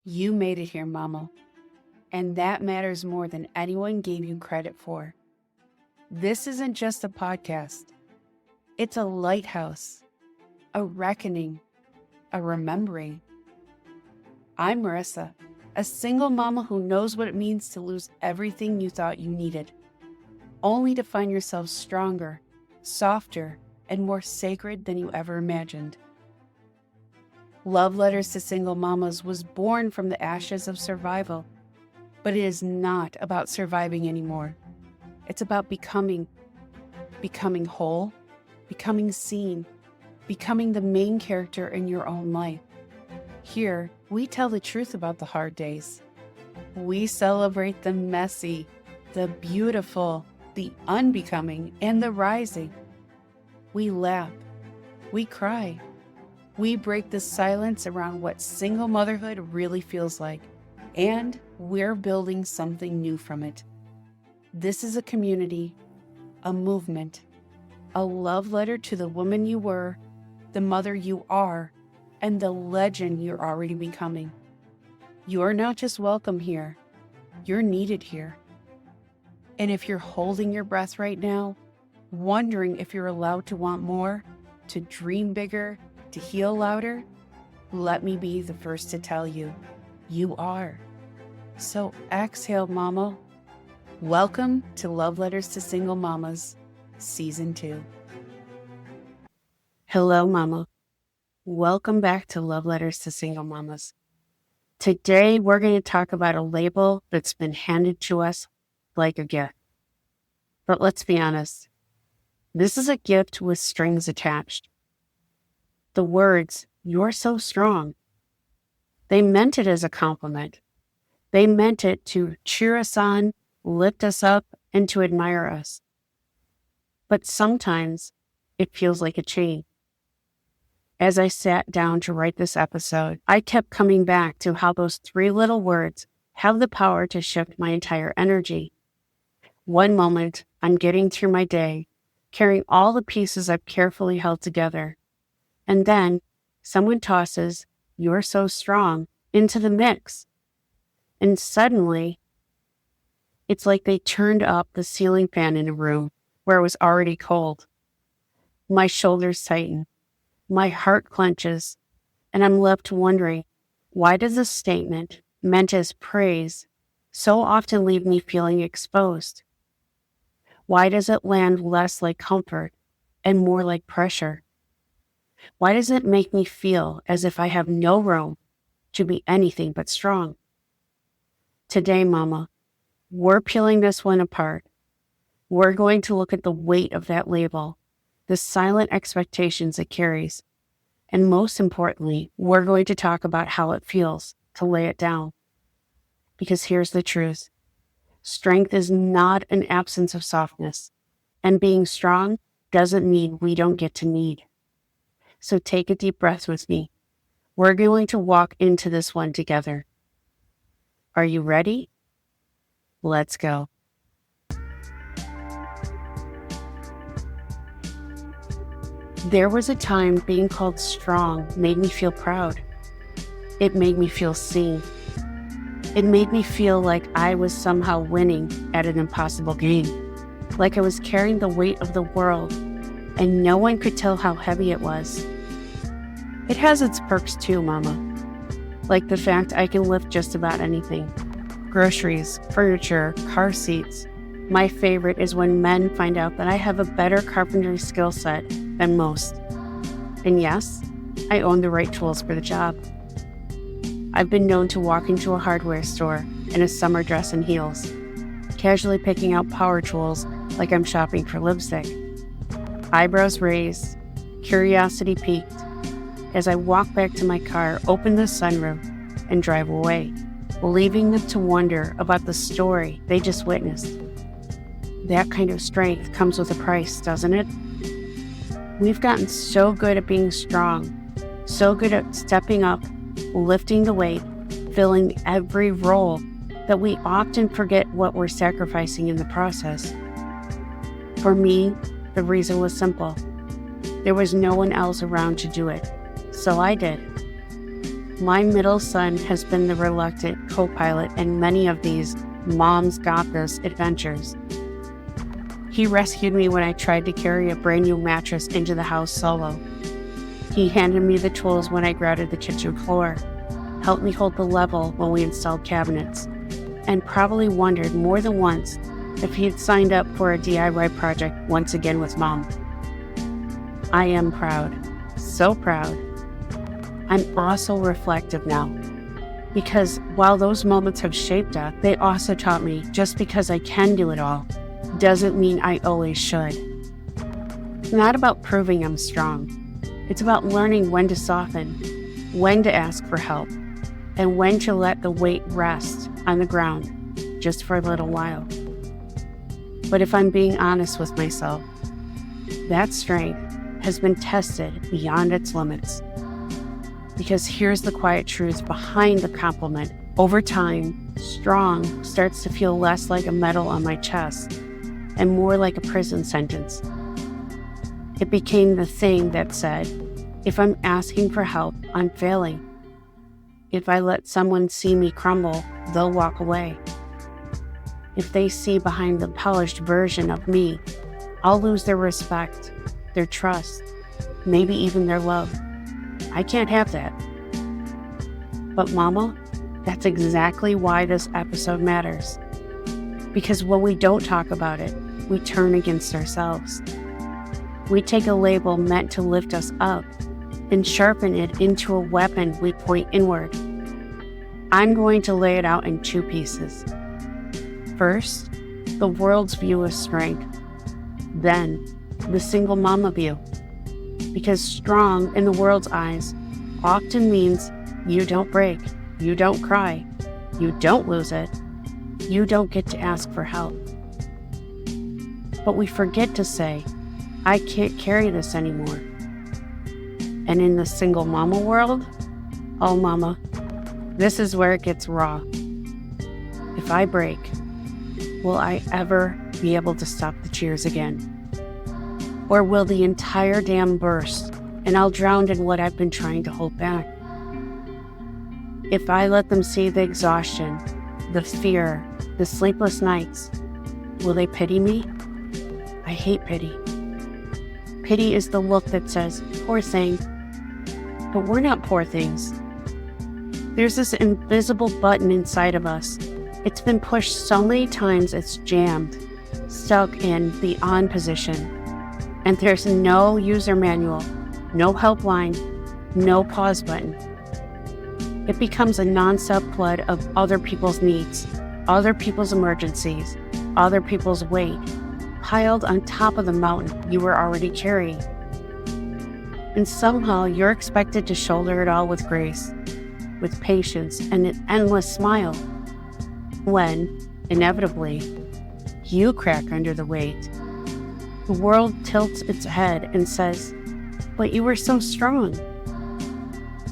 You made it here, Mama, and that matters more than anyone gave you credit for. This isn't just a podcast. It's a lighthouse, a reckoning, a remembering. I'm Marisa, a single mama who knows what it means to lose everything you thought you needed, only to find yourself stronger, softer, and more sacred than you ever imagined. Love Letters to Single Mamas was born from the ashes of survival, but it is not about surviving anymore. It's about becoming whole, becoming seen, becoming the main character in your own life. Here, we tell the truth about the hard days. We celebrate the messy, the beautiful, the unbecoming, and the rising. We laugh. We cry. We break the silence around what single motherhood really feels like, and we're building something new from it. This is a community, a movement, a love letter to the woman you were, the mother you are, and the legend you're already becoming. You're not just welcome here, you're needed here. And if you're holding your breath right now, wondering if you're allowed to want more, to dream bigger, to heal louder, let me be the first to tell you, you are. So exhale, Mama. Welcome to Love Letters to Single Mamas, Season 2. Hello, Mama. Welcome back to Love Letters to Single Mamas. Today, we're going to talk about a label that's been handed to us like a gift. But let's be honest, this is a gift with strings attached. The words, "You're so strong," they meant it as a compliment. They meant it to cheer us on, lift us up, and to admire us. But sometimes it feels like a chain. As I sat down to write this episode, I kept coming back to how those 3 little words have the power to shift my entire energy. One moment, I'm getting through my day, carrying all the pieces I've carefully held together. And then someone tosses, "You're so strong," into the mix. And suddenly, it's like they turned up the ceiling fan in a room where it was already cold. My shoulders tighten, my heart clenches, and I'm left wondering, why does a statement meant as praise so often leave me feeling exposed? Why does it land less like comfort and more like pressure? Why does it make me feel as if I have no room to be anything but strong? Today, Mama, we're peeling this one apart. We're going to look at the weight of that label, the silent expectations it carries, and most importantly, we're going to talk about how it feels to lay it down. Because here's the truth. Strength is not an absence of softness, and being strong doesn't mean we don't get to need. So take a deep breath with me. We're going to walk into this one together. Are you ready? Let's go. There was a time being called strong made me feel proud. It made me feel seen. It made me feel like I was somehow winning at an impossible game, like I was carrying the weight of the world, and no one could tell how heavy it was. It has its perks too, Mama, like the fact I can lift just about anything. Groceries, furniture, car seats. My favorite is when men find out that I have a better carpentry skill set than most. And yes, I own the right tools for the job. I've been known to walk into a hardware store in a summer dress and heels, casually picking out power tools like I'm shopping for lipstick. Eyebrows raised, curiosity peaked, as I walk back to my car, open the sunroof, and drive away, leaving them to wonder about the story they just witnessed. That kind of strength comes with a price, doesn't it? We've gotten so good at being strong, so good at stepping up, lifting the weight, filling every role, that we often forget what we're sacrificing in the process. For me, the reason was simple. There was no one else around to do it, so I did. My middle son has been the reluctant co-pilot in many of these Mom's Got This adventures. He rescued me when I tried to carry a brand new mattress into the house solo. He handed me the tools when I grouted the kitchen floor, helped me hold the level when we installed cabinets, and probably wondered more than once if he had signed up for a DIY project once again with Mom. I am proud, so proud. I'm also reflective now, because while those moments have shaped us, they also taught me just because I can do it all doesn't mean I always should. It's not about proving I'm strong. It's about learning when to soften, when to ask for help, and when to let the weight rest on the ground just for a little while. But if I'm being honest with myself, that strength has been tested beyond its limits. Because here's the quiet truth behind the compliment. Over time, strong starts to feel less like a medal on my chest and more like a prison sentence. It became the thing that said, if I'm asking for help, I'm failing. If I let someone see me crumble, they'll walk away. If they see behind the polished version of me, I'll lose their respect, their trust, maybe even their love. I can't have that. But Mama, that's exactly why this episode matters. Because when we don't talk about it, we turn against ourselves. We take a label meant to lift us up and sharpen it into a weapon we point inward. I'm going to lay it out in two pieces. First, the world's view of strength. Then, the single mama view. Because strong in the world's eyes often means you don't break, you don't cry, you don't lose it, you don't get to ask for help. But we forget to say, I can't carry this anymore. And in the single mama world, oh mama, this is where it gets raw. If I break, will I ever be able to stop the cheers again? Or will the entire dam burst and I'll drown in what I've been trying to hold back? If I let them see the exhaustion, the fear, the sleepless nights, will they pity me? I hate pity. Pity is the look that says, poor thing. But we're not poor things. There's this invisible button inside of us. It's been pushed so many times it's jammed, stuck in the on position. And there's no user manual, no helpline, no pause button. It becomes a non-stop flood of other people's needs, other people's emergencies, other people's weight, piled on top of the mountain you were already carrying. And somehow you're expected to shoulder it all with grace, with patience, and an endless smile. When, inevitably, you crack under the weight, the world tilts its head and says, but you were so strong.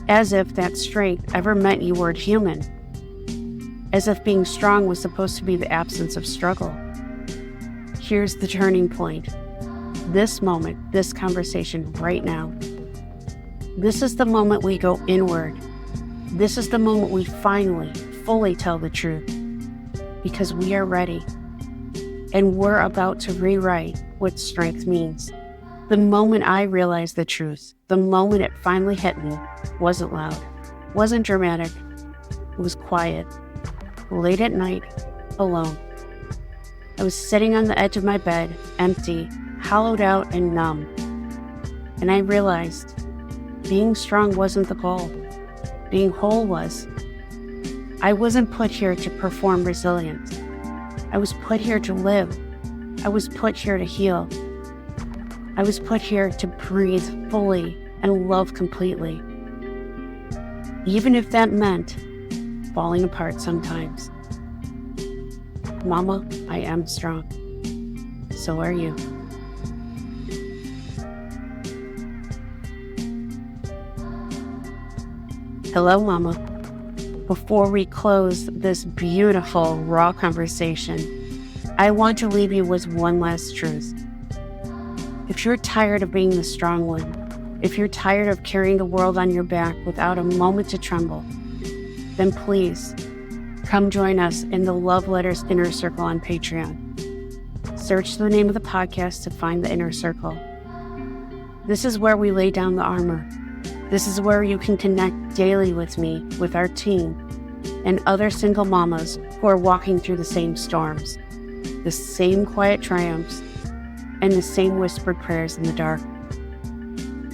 As if that strength ever meant you weren't human. As if being strong was supposed to be the absence of struggle. Here's the turning point. This moment, this conversation right now. This is the moment we go inward. This is the moment we finally, fully tell the truth. Because we are ready. And we're about to rewrite what strength means. The moment I realized the truth, the moment it finally hit me, wasn't loud, wasn't dramatic. It was quiet, late at night, alone. I was sitting on the edge of my bed, empty, hollowed out and numb. And I realized being strong wasn't the goal. Being whole was. I wasn't put here to perform resilience. I was put here to live. I was put here to heal. I was put here to breathe fully and love completely. Even if that meant falling apart sometimes. Mama, I am strong. So are you. Hello, Mama. Before we close this beautiful, raw conversation, I want to leave you with one last truth. If you're tired of being the strong one, If you're tired of carrying the world on your back without a moment to tremble, then please come join us in the Love Letters Inner Circle on Patreon. Search the name of the podcast to find the Inner Circle. This is where we lay down the armor. This is where you can connect daily with me, with our team, and other single mamas who are walking through the same storms, the same quiet triumphs, and the same whispered prayers in the dark.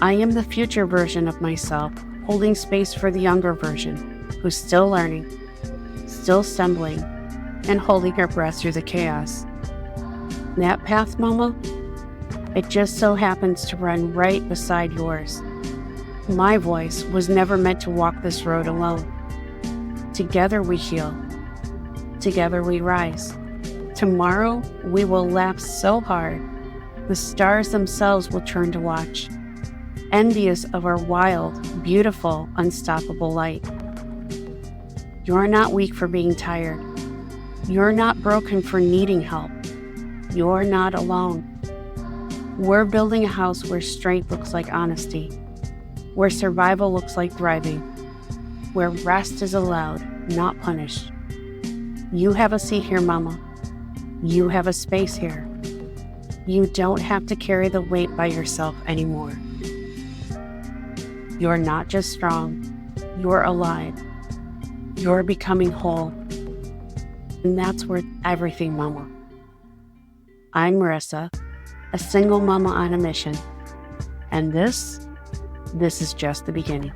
I am the future version of myself, holding space for the younger version, who's still learning, still stumbling, and holding her breath through the chaos. That path, Mama, it just so happens to run right beside yours. My voice was never meant to walk this road alone. Together we heal. Together we rise. Tomorrow we will laugh so hard, the stars themselves will turn to watch, envious of our wild, beautiful, unstoppable light. You're not weak for being tired. You're not broken for needing help. You're not alone. We're building a house where strength looks like honesty, where survival looks like thriving, where rest is allowed, not punished. You have a seat here, Mama. You have a space here. You don't have to carry the weight by yourself anymore. You're not just strong, you're alive. You're becoming whole. And that's worth everything, Mama. I'm Marisa, a single mama on a mission. And this is just the beginning.